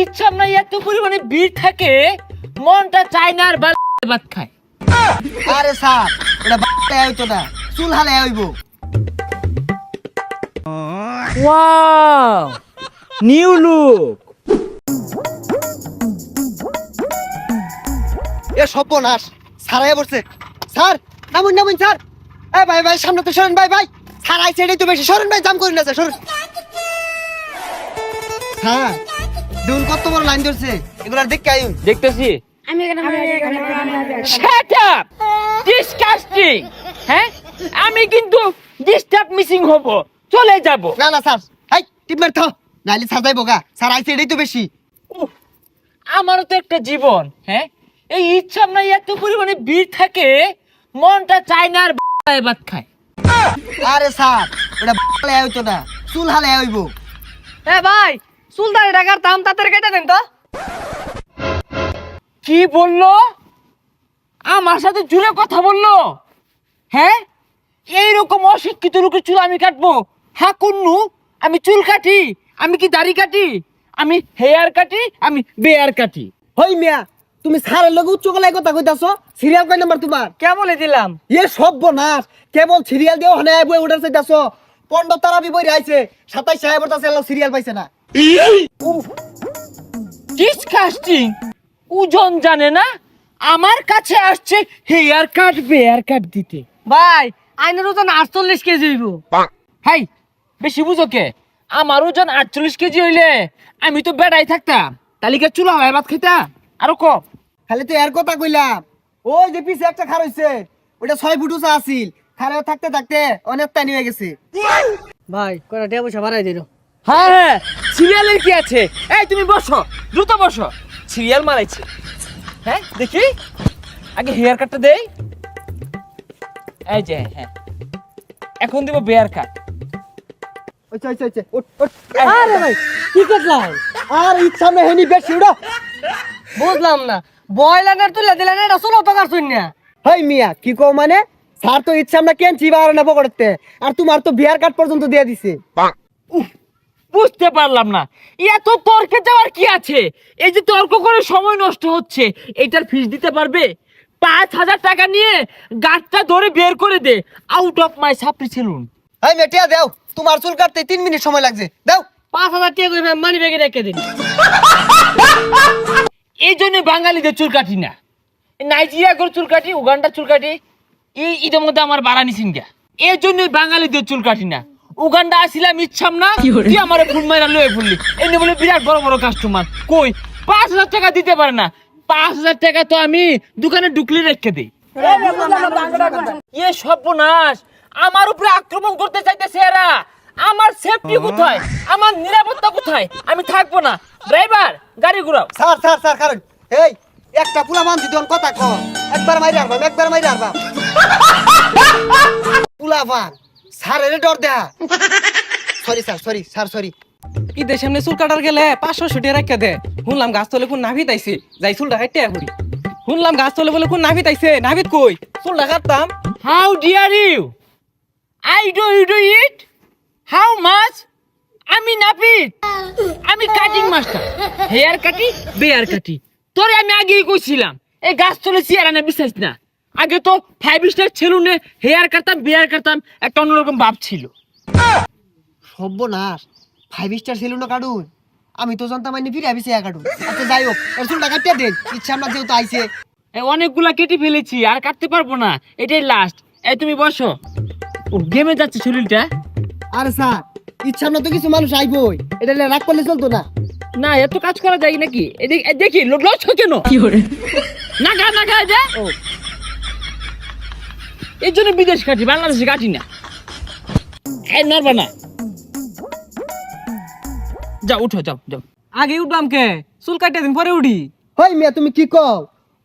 ইচ্ছা নাই এত পরিমাণে ভিড় থাকে মনটা চায় না আর ভাত খায়। আরে স্যার এটা বাচ্চা হইতো না, চুল হালে হইব। Wow new look. এ সর্বনাশ, স্যার আয়া পড়ছে। Sir নামুন নামুন sir. এ ভাই ভাই সামনে তো সরেন ভাই ভাই। স্যার আইছে এটাই তো বেশি, সরেন ভাই, জাম করেন না স্যার, সরেন। স্যার দেখুন কত বড় লাইন ধরছে, এগুলা দেখতে আইন। দেখতেছি। Shut up disgusting. হ্যাঁ আমি কিন্তু ডিস্টার্ব মিসিং হব, চলে যাব। না না স্যার, হাই টিপ মার থাও, নাইলে স্যার যাইবো গা। স্যার আইছে এটাই তো বেশি। উফ, আমারও তো একটা জীবন। হ্যাঁ এই ইচ্ছা নাই এত পরিমাণে ভিড় থাকে মনটা চায় না আর ভাত খায়। আরে স্যার এটা হালে হইতো না, চুল হালে হইব। এ ভাই সুলতান টাকার দাম তাড়াতাড়ি কেটে দেন তো। কি বললো? আমার সাথে জুড়ে কথা বললো? হ্যাঁ এইরকম অশিক্ষিত লোকের চুল আমি কাটবো? হ্যাঁ কুন্নু, আমি চুল কাটি, আমি কি দাড়ি কাটি, আমি হেয়ার কাটি, আমি বেয়ার কাটি। হই মিয়া, তুমি স্যারের লগে উচ্চ গলায় কথা কইতাছো? সিরিয়াল কয় নাম্বার তোমার? কে বলে দিলাম? এ সর্বনাশ, কেবল সিরিয়াল দিও হনে বই উঠার চাইতাছো। 15 তারাবি বই আইছে, 27 সাহেব বলতাছে এলো সিরিয়াল পাইছে না। ডিসকাস্টিং। ওজন জানে না, আমার কাছে আসছে হেয়ার কাট বেয়ার কাট দিতে। ভাই আইনের ওজন 48 কেজি হইব। হাই বেশি বুঝো কে? আমার ওজন 48 কেজি হইলে আমি তো বেড়াই থাকতাম, তালিকা চুলা হয় ভাত খাইতা আরো কম। খালি তো এর কথা কইলাম। ওই যে পিছে একটা খার হইছে, ওটা 6 ফুট উঁচা আছিল, খারে থাকতে থাকতে অনেক টানি হয়ে গেছে। ভাই কয়টা টাকা পয়সা বাড়াই দিল। হ্যাঁ হ্যাঁ সিরিয়ালের কি আছে? এই তুমি বসো, দ্রুত বসো। সিরিয়াল মারাইছে। হ্যাঁ দেখি আগে হেয়ার কাটটা দেই। এই যে হ্যাঁ এখন দিব বেয়ার কাট। ওইছে ওইছে ওইছে, ওঠ ওঠ। আরে ভাই কি করলাম? আর ইচ্ছা মে হেনি বেশি উড়া। বুঝলাম না, বয়লানের তুলে দিলেন, এটা ষোলো টাকার শূন্য। হই মিয়া কি কও মানে? স্যার তো ইচ্ছা আমরা কেনছি বার না পকড়তে, আর তোমার তো বিয়ার কাট পর্যন্ত দিয়ে দিছে। উফ, বুঝতে পারলাম না, এত তর্কে যাওয়ার কি আছে? এই যে তর্ক করে সময় নষ্ট হচ্ছে, এটার ফিস দিতে পারবে? 5,000 টাকা নিয়ে গাছটা ধরে বের করে দে, আউট অফ মাই সাপ্রি সেলুন। হই মেটিয়া দাও, তোমার চুল কাটতে 3 মিনিট সময় লাগছে, দাও। 5,000 টাকা করে মানি ব্যাগে রেখে দিন। এই জন্য বাঙালিদের চুল কাটি না, নাইজেরিয়া করে চুল কাটি, উগান্ডার চুল কাটি। এই ঈদের মধ্যে আমার বাড়ানি সিংহা, এই জন্য বাঙালিদের চুল কাটি না। উগান্ডা আসিলাম ইচ্ছাম না, তুই আমার ফোন মাইরা লয়ে ফুললি, এমনি বলে বিরাট বড় বড় কাস্টমার। কই 5,000 টাকা দিতে পারে না? 5,000 টাকা তো আমি দোকানে ঢুকলে রেখে দিই। এ সর্বনাশ, আমার উপরে আক্রমণ করতে চাইতেছে এরা। আমার সেফটি কোথায়, আমার নিরাপত্তা কোথায়? আমি থাকবো না। ড্রাইভার গাড়ি ঘুরাও। স্যার স্যার স্যার কারণ এই একটা পুরা মানছি দন কথা ক, একবার মাইরে আরবাম, একবার মাইরে আরবাম। পুলাবান স্যারের ডর দেয়া। Sorry sir, sorry sir, sorry. ঈদের সামনে চুল কাটার গেলে 500 টাকা রাখা দে। শুনলাম গাছ তলে কোন নাভিত আইছে, যাই চুলটা কাটতে করি। শুনলাম গাছ তলে বলে কোন নাভিত আইছে, নাভিত কই চুলটা কাটতাম। How dare you? I do you do it? How much? আমি নাপিত, আমি কাটিং মাস্টার। হেয়ার কাটি বেয়ার কাটি। তোরে আমি আগেই কইছিলাম এই গাছ তলে চেয়ার আনা বিশ্বাস না। আগে তো 5 স্টার সেলুনে হেয়ার কাটতাম বেয়ার কাটতাম, একটা অন্যরকম ভাব ছিল। সর্বনাশ, 5 স্টার সেলুন কাটুন, আমি তো জানতাম আইনি ফিরে আইছে কাটুন। আচ্ছা যাই হোক, এর চুলটা কাটিয়ে দেন, ইচ্ছা আমরা যেহেতু আইছে। অনেকগুলা কেটে ফেলেছি, আর কাটতে পারবো না, এটাই লাস্ট। এই তুমি বসো। ও গেমে যাচ্ছে শরীরটা। আরে স্যার ইচ্ছা আমরা তো কিছু মানুষ আইবই, এটা নিয়ে রাগ করলে চলতো না। না এত কাজ করা যায় নাকি? দেখি লস কেন না গা না গা যা। এই জন্য বিদেশ কাটি, বাংলাদেশে কাটি না। এই নড়বা না, যাও উঠো, যাও যাও। আগে উঠলাম কে? চুল কাটতে দিন পরে উঠি। হই মিয়া তুমি কি কও?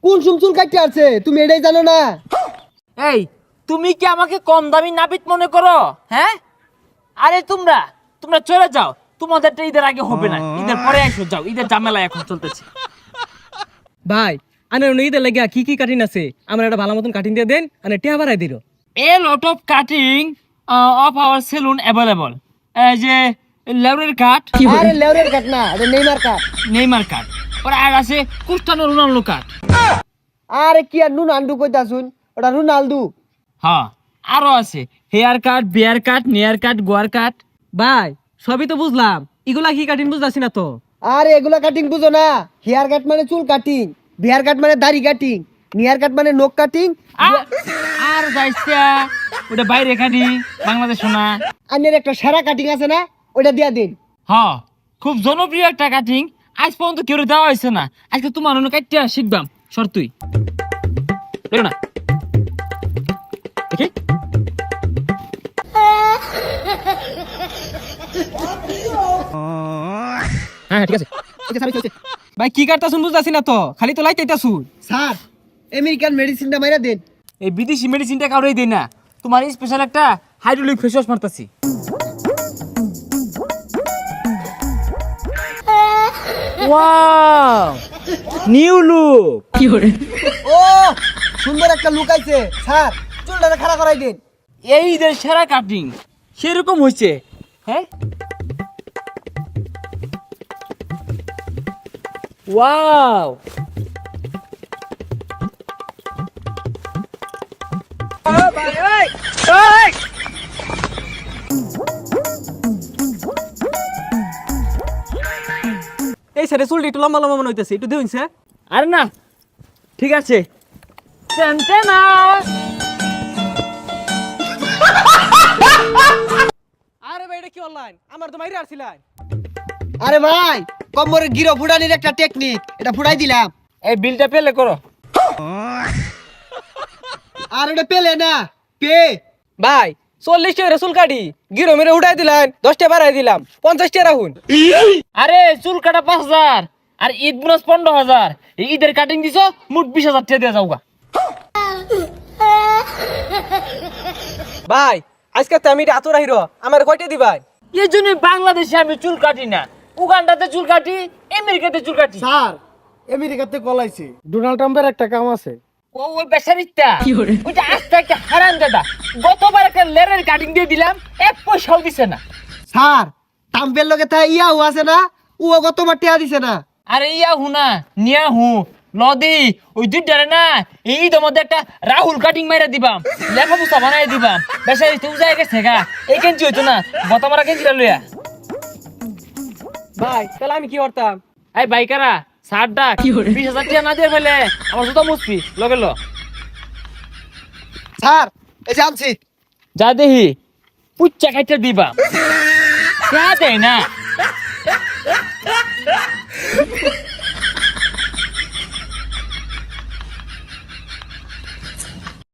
কোন সুম চুল কাটিয়ে আছে তুমি এটাই জানো না? এই তুমি কি আমাকে কম দামি নাপিত মনে করো? হ্যাঁ আরে তোমরা চলে যাও, তোমাদেরটা ঈদের আগে হবে না, ঈদের পরে আসো। যাও, ঈদের ঝামেলা এখন চলতেছে। ভাই আনের ঈদের লাগিয়া কি কি কাটিং আছে, আমার একটা ভালো মতন কাটিং দিয়ে দেন, আনে টিয়া বাড়াই দিল। A lot of cutting of our saloon available. যে লেউরের কাঠ আরে লেউরের কাট না, এটা নেইমার কাট। নেইমার কাঠ ওরা আর আছে ক্রিস্টিয়ানো রোনাল্ডো কাঠ আরে কি আর রোনাল্ডো কইতাছুন, ওটা রোনাল্ডো। হ্যাঁ আরো আছে হেয়ার কাট বিয়ার কাট নেয়ার কাট গোয়ার কাট ভাই সবই তো বুঝলাম, এগুলা কি কাটিং বুঝতাছি না তো। আরে এগুলা কাটিং বুঝো না, হেয়ার কাট মানে চুল কাটিং, বিয়ার কাট মানে দাড়ি কাটিং, নিয়ার কাট মানে নখ কাটিং। আর যাইছা ওটা বাইরে কাটি বাংলাদেশ না আনের একটা সেরা কাটিং আছে না, ওটা দিয়া দিন। হ্যাঁ খুব জনপ্রিয় একটা কাটিং আজ পর্যন্ত কেউ দেওয়া হয়েছে না আজকে তোমার অন্য কাটটা শিখবাম সর তুই বেরো না দেখি হ্যাঁ ঠিক আছে ভাই কি কাটতাছুন বুঝতাছি না তো, খালি তো লাইতাইতাছুন। স্যার আমেরিকান মেডিসিনটা মাইরা দেন। এই বিদেশি মেডিসিনটা কাউরেই দেই না তোমার স্পেশাল একটা হাইড্রোলিক ফেস ওয়াশ মারতাছি ওয়াও নিউ লুক ও সুন্দর একটা লুক আইছে স্যার, চুলটা খাড়া করাই দিন। এই ঈদের সেরা কাটিং সেরকম হয়েছে হ্যাঁ ওয়াও এই স্যারে চুলটি একটু লম্বা লম্বা মনে হইতেছে, একটু দেখুন। আরে না ঠিক আছে টেনটেনা আরে ভাই এটা কি অনলাইন, আমার তো মাইরে আসছিলেন। আরে ভাই কম্বরের গিরো ফুটানির একটা টেকনিক, এটা ফুটাই দিলাম। এই বিলটা পেলে করো আর ওটা পেলে না পে। ভাই 40 টাকা চুল কাটি গিরো মেরে উঠাই দিলেন, 10 টাকা বাড়াই দিলাম, 50 টাকা রাখুন। আরে চুল কাটা 5,000 আর ঈদ বোনাস 15,000 এই ঈদের কাটিং দিছো মোট 20,000 টাকা দিয়ে যাওগা ভাই আজকে তো আমি এত রাহিরো, আমার কয়টা দিবাই? এই জন্য বাংলাদেশে আমি চুল কাটি না, উগান্ডাতে চুল কাটি, আমেরিকাতে চুল কাটি। স্যার আমেরিকাতে কলাইছে, ডোনাল্ড ট্রাম্পের একটা কাম আছে। ওই বেচারিটা ওইটা আস্তে একটা হারাম দাদা, গতবার একটা লেরের কাটিং দিয়ে দিলাম 1 পয়সাও দিছে না। স্যার ট্রাম্পের লগে তা ইয়াও আছে না, ও গতবার টিয়া দিছে না। আরে ইয়া হুনা নিয়া হু লদি ওই দুইটারে না এই ঈদের মধ্যে একটা রাহুল কাটিং মাইরা দিবাম, লেখা বুঝা বানাই দিবাম। বেচারি তুই যাই গেছে গা এই কেঞ্চি হইতো না গতবার কেঞ্চিটা লইয়া। ভাই তাহলে আমি কি করতাম? এই বাইকারা সার ডাক 20,000 টাকা না দিয়ে ফেলে আমার জুতা মুসপি লগে ল স্যার এই যে আনছি। যা দেহি পুচ্চা খাইতে দিবা যা দেয় না